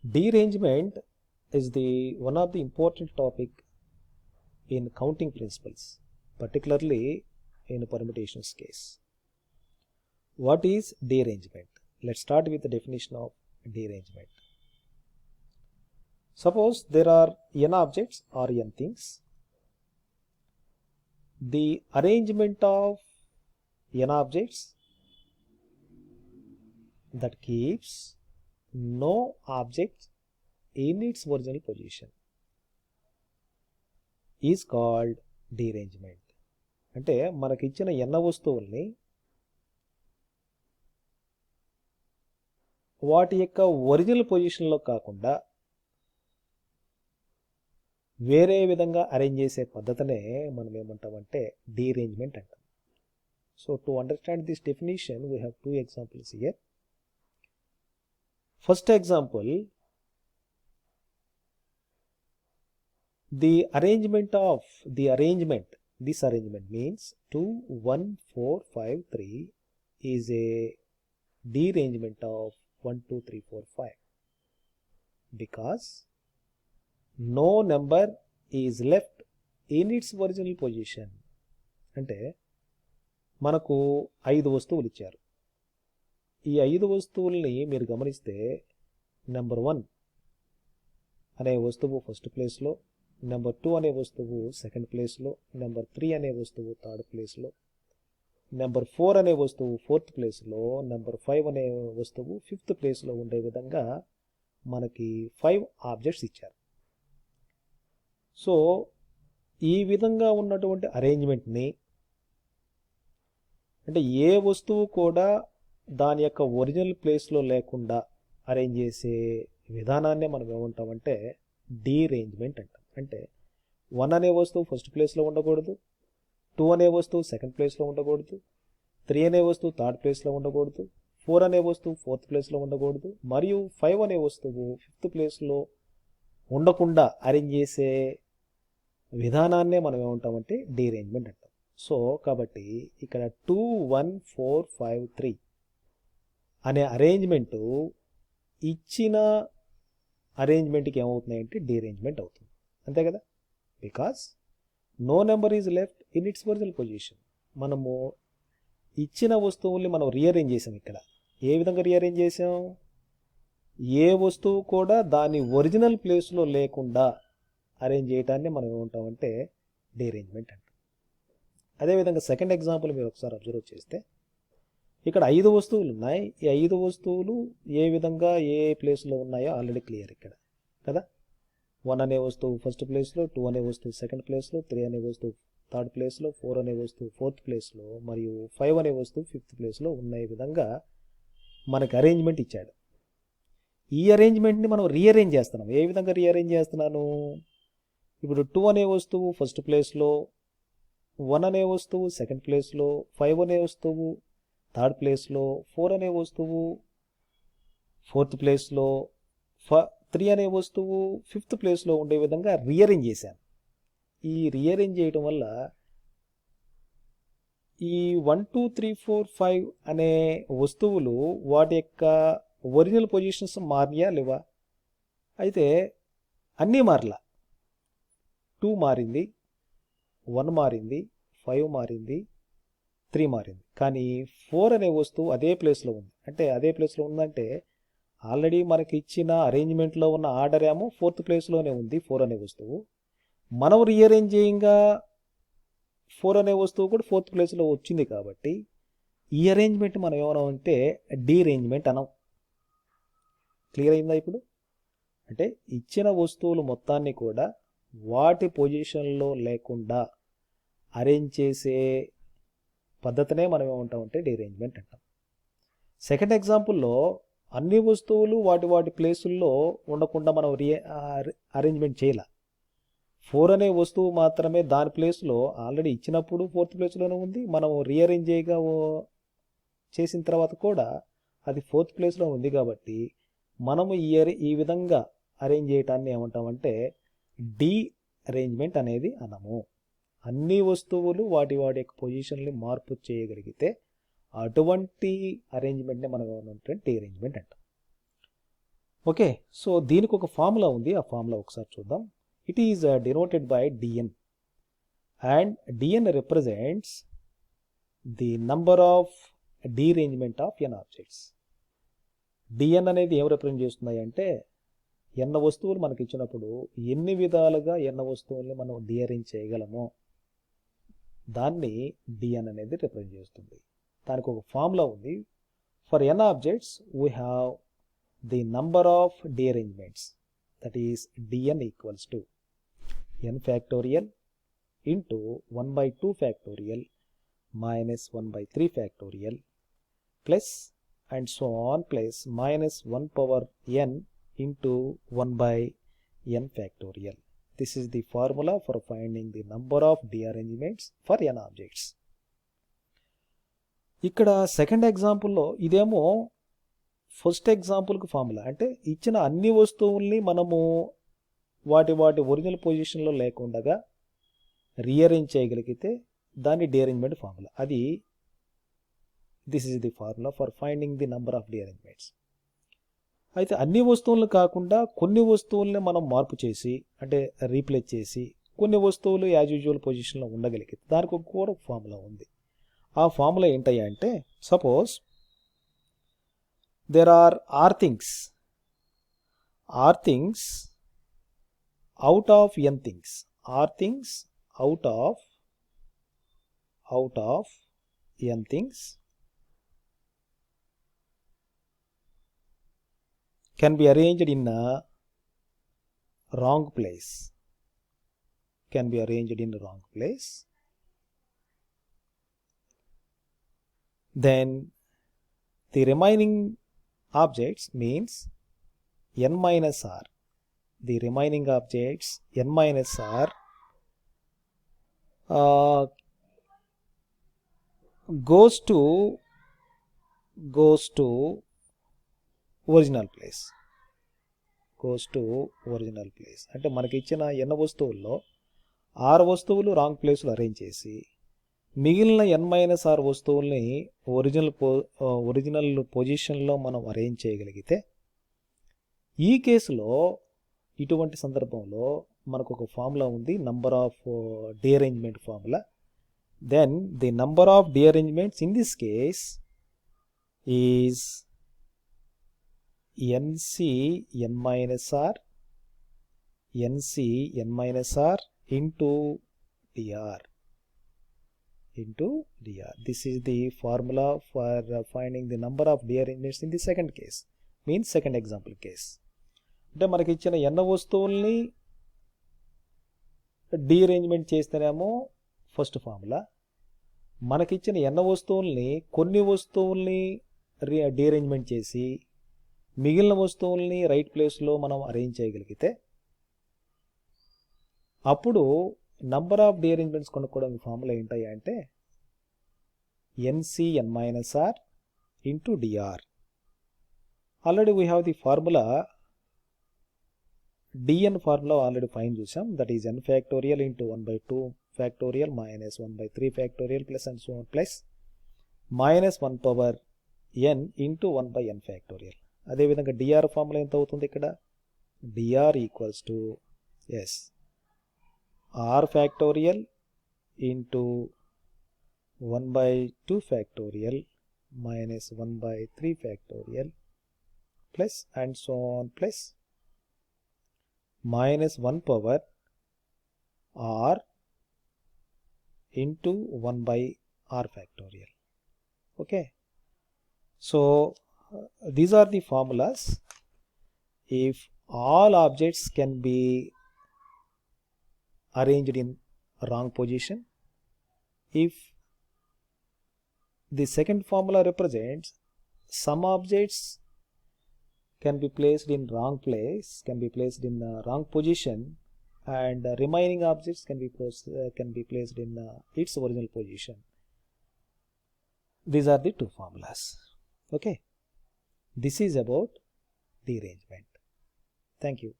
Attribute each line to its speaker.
Speaker 1: Derangement is the one of the important topic in counting principles, particularly in permutations case. What is derangement? Let's start with the definition of derangement. Suppose there are n objects or n things. The arrangement of n objects that keeps no object in its original position is called derangement. అంటే మనకి ఇచ్చిన ఎన్న వస్తువుల్ని వాటి యొక్క original పొజిషన్లో కాకుండా వేరే విధంగా అరేంజ్ చేసే పద్ధతినే మనం ఏమంటామంటే డీరేంజ్మెంట్ అంటాం. So to understand this definition we have 2 examples here. First example, this arrangement means 2 1 4 5 3 is a derangement of 1 2 3 4 5 because no number is left in its original position. అంటే మనకు 5 వస్తువులు ఇచ్చారు. ఈ 5 వస్తువుల్ని మీరు గమనిస్తే నెంబర్ 1 అనే వస్తువు ఫస్ట్ ప్లేస్లో, నెంబర్ 2 అనే వస్తువు సెకండ్ ప్లేస్లో, నెంబర్ 3 అనే వస్తువు థర్డ్ ప్లేస్లో, నెంబర్ 4 అనే వస్తువు ఫోర్త్ ప్లేస్లో, నెంబర్ 5 అనే వస్తువు ఫిఫ్త్ ప్లేస్లో ఉండే విధంగా మనకి 5 ఆబ్జెక్ట్స్ ఇచ్చారు. సో ఈ విధంగా ఉన్నటువంటి అరేంజ్మెంట్ని, అంటే ఏ వస్తువు కూడా దాని యొక్క ఒరిజినల్ ప్లేస్లో లేకుండా అరేంజ్ చేసే విధానాన్ని మనం ఏమంటామంటే డీరేంజ్మెంట్ అంటాం. అంటే 1 అనే వస్తువు ఫస్ట్ ప్లేస్లో ఉండకూడదు, 2 అనే వస్తువు సెకండ్ ప్లేస్లో ఉండకూడదు, 3 అనే వస్తువు థర్డ్ ప్లేస్లో ఉండకూడదు, 4 అనే వస్తువు ఫోర్త్ ప్లేస్లో ఉండకూడదు, మరియు 5 అనే వస్తువు ఫిఫ్త్ ప్లేస్లో ఉండకుండా అరేంజ్ చేసే విధానాన్నే మనం ఏమంటామంటే డీరేంజ్మెంట్ అంటాం. సో కాబట్టి ఇక్కడ 2 1 4 5 3 అనే అరేంజ్మెంటు ఇచ్చిన అరేంజ్మెంట్కి ఏమవుతున్నాయంటే డీరేంజ్మెంట్ అవుతుంది, అంతే కదా. Because no number is left in its original position. మనము ఇచ్చిన వస్తువుల్ని మనం రీఅరేంజ్ చేసాం. ఇక్కడ ఏ విధంగా రీఅరేంజ్ చేసాం? ఏ వస్తువు కూడా దాని ఒరిజినల్ ప్లేస్లో లేకుండా అరేంజ్ చేయటాన్ని మనం ఏమంటామంటే డీరేంజ్మెంట్ అంటాం. అదేవిధంగా సెకండ్ ఎగ్జాంపుల్ మీరు ఒకసారి అబ్జర్వ్ చేస్తే ఇక్కడ 5 వస్తువులు ఉన్నాయి. ఈ 5 వస్తువులు ఏ విధంగా ఏ ప్లేస్లో ఉన్నాయో ఆల్రెడీ క్లియర్ ఇక్కడ కదా. 1 అనే వస్తువు ఫస్ట్ ప్లేస్లో, 2 అనే వస్తువు సెకండ్ ప్లేస్లో, 3 అనే వస్తువు థర్డ్ ప్లేస్లో, 4 అనే వస్తువు ఫోర్త్ ప్లేస్లో, మరియు 5 అనే వస్తువు ఫిఫ్త్ ప్లేస్లో ఉన్న విధంగా మనకి అరేంజ్మెంట్ ఇచ్చాడు. ఈ అరేంజ్మెంట్ని మనం రీఅరేంజ్ చేస్తున్నాం. ఏ విధంగా రీఅరేంజ్ చేస్తున్నాను? ఇప్పుడు 2 అనే వస్తువు ఫస్ట్ ప్లేస్లో, 1 అనే వస్తువు సెకండ్ ప్లేస్లో, 5 అనే వస్తువు థర్డ్ ప్లేస్లో, 4 అనే వస్తువు ఫోర్త్ ప్లేస్లో, 3 అనే వస్తువు ఫిఫ్త్ ప్లేస్లో ఉండే విధంగా రీఅరేంజ్ చేశాను. ఈ రీఅరేంజ్ చేయడం వల్ల ఈ 1 2 3 4 5 అనే వస్తువులు వాటి యొక్క ఒరిజినల్ పొజిషన్స్ మారినా లేవా? అయితే అన్నీ మారలా. 2 మారింది, 1 మారింది, 5 మారింది, 3 మారింది. కానీ 4 అనే వస్తువు అదే ప్లేస్లో ఉంది. అంటే అదే ప్లేస్లో ఉందంటే ఆల్రెడీ మనకి ఇచ్చిన అరేంజ్మెంట్లో ఉన్న ఆర్డర్ ఏమో ఫోర్త్ ప్లేస్లోనే ఉంది 4 అనే వస్తువు. మనం రీఅరేంజ్ చేయంగా 4 అనే వస్తువు కూడా ఫోర్త్ ప్లేస్లో వచ్చింది కాబట్టి ఈ అరేంజ్మెంట్ మనం ఏమన్నామంటే డీరేంజ్మెంట్ అనం. క్లియర్ అయిందా ఇప్పుడు? అంటే ఇచ్చిన వస్తువులు మొత్తాన్ని కూడా వాటి పొజిషన్లో లేకుండా అరేంజ్ చేసే పద్ధతినే మనం ఏమంటామంటే డీరేంజ్మెంట్ అంటాం. సెకండ్ ఎగ్జాంపుల్లో అన్ని వస్తువులు వాటి ప్లేసుల్లో ఉండకుండా మనం అరేంజ్మెంట్ చేయాల. 4 అనే వస్తువు మాత్రమే దాని ప్లేస్లో ఆల్రెడీ ఇచ్చినప్పుడు ఫోర్త్ ప్లేస్లోనే ఉంది. మనం రీఅరేంజ్ చేసిన తర్వాత కూడా అది ఫోర్త్ ప్లేస్లో ఉంది కాబట్టి మనము ఈ విధంగా అరేంజ్ చేయటాన్ని ఏమంటామంటే డీ అరేంజ్మెంట్ అనేది అనము. అన్ని వస్తువులు వాటి యొక్క పొజిషన్ని మార్పు చేయగలిగితే అటువంటి అరేంజ్మెంట్ని మనం ఏమంటాం డీరేంజ్మెంట్ అంటాం. ఓకే, సో దీనికి ఒక ఫార్ములా ఉంది, ఆ ఫార్ములా ఒకసారి చూద్దాం. It is denoted by DN and DN represents the number of derangement of N objects. DN అనేది ఏం రిప్రజెంట్ చేస్తున్నాయి అంటే ఎన్న వస్తువులు మనకి ఇచ్చినప్పుడు ఎన్ని విధాలుగా ఎన్న వస్తువుల్ని మనం డీఅరేంజ్ చేయగలమో దాన్ని డిఎన్ అనేది రిప్రజెంట్ చేస్తుంది. దానికి ఒక ఫార్ములా ఉంది. For N objects we have the number of derangements, that is DN equals to n factorial into 1 by 2 factorial minus 1 by 3 factorial plus and so on plus minus 1 power n into 1 by n factorial. This is the formula for finding the number of dearrangements for n objects. ఇక్కడ second ఎగ్జాంపుల్లో ఇదేమో first ఎగ్జాంపుల్కి formula, అంటే ఇచ్చిన అన్ని వస్తువుల్ని మనము వాటి original పొజిషన్లో లేకుండా రీఅరేంజ్ చేయగలిగితే దాన్ని డీఅరేంజ్మెంట్ ఫార్ములా. అది this is the formula for finding the number of derangements. అయితే అన్ని వస్తువులను కాకుండా కొన్ని వస్తువుల్ని మనం మార్పు చేసి అంటే రీప్లేస్ చేసి కొన్ని వస్తువులు యాజ్ యూజువల్ పొజిషన్లో ఉండగలిగితే దానికి కూడా ఒక ఫార్ములా ఉంది. ఆ ఫార్ములా ఏంటయ్యా అంటే, suppose there are things out of n things, are things out of n things can be arranged in a wrong place, then the remaining objects means n minus r. The remaining objects n minus r goes to original place. అంటే మనకి ఇచ్చిన n వస్తువుల్లో 6 వస్తువులు wrong ప్లేస్లో arrange చేసి మిగిలిన n minus r వస్తువుల్ని original పొజిషన్లో మనం అరేంజ్ చేయగలిగితే, ఈ కేసులో ఇటువంటి సందర్భంలో మనకు ఒక ఫార్ములా ఉంది, number of derangement formula. Then the number of derangements in this case is NC n minus r into dr. This is the formula for finding the number of dearrangements in the second case, means second example case. అంటే మనకి ఇచ్చిన ఎన్న వస్తువుల్ని డీఅరేంజ్మెంట్ చేస్తేనేమో first formula, మనకిచ్చిన ఎన్న వస్తువుల్ని కొన్ని వస్తువుల్ని డీఅరేంజ్మెంట్ చేసి మిగిలిన వస్తువుల్ని రైట్ ప్లేస్లో మనం అరేంజ్ చేయగలిగితే అప్పుడు నంబర్ ఆఫ్ డీఅరేంజ్మెంట్స్ కొనుక్కోవడానికి ఫార్ములా ఏంటయ్యా అంటే NC n minus r into dr. Already we have the formula, dn formula already fine చూసాం, that is n factorial into 1 by 2 factorial minus 1 by 3 factorial plus and so on plus minus 1 power n into 1 by n factorial. అదేవిధంగా dr formula ఎంత అవుతుంది ఇక్కడ, dr equals to r factorial into 1 by 2 factorial minus 1 by 3 factorial plus and so on plus minus 1 power r into 1 by r factorial. Okay, so these are the formulas. If all objects can be arranged in wrong position, if the second formula represents some objects can be placed in wrong place, can be placed in wrong position, and remaining objects can be placed in its original position. These are the two formulas. Okay, this is about dearrangement. Thank you.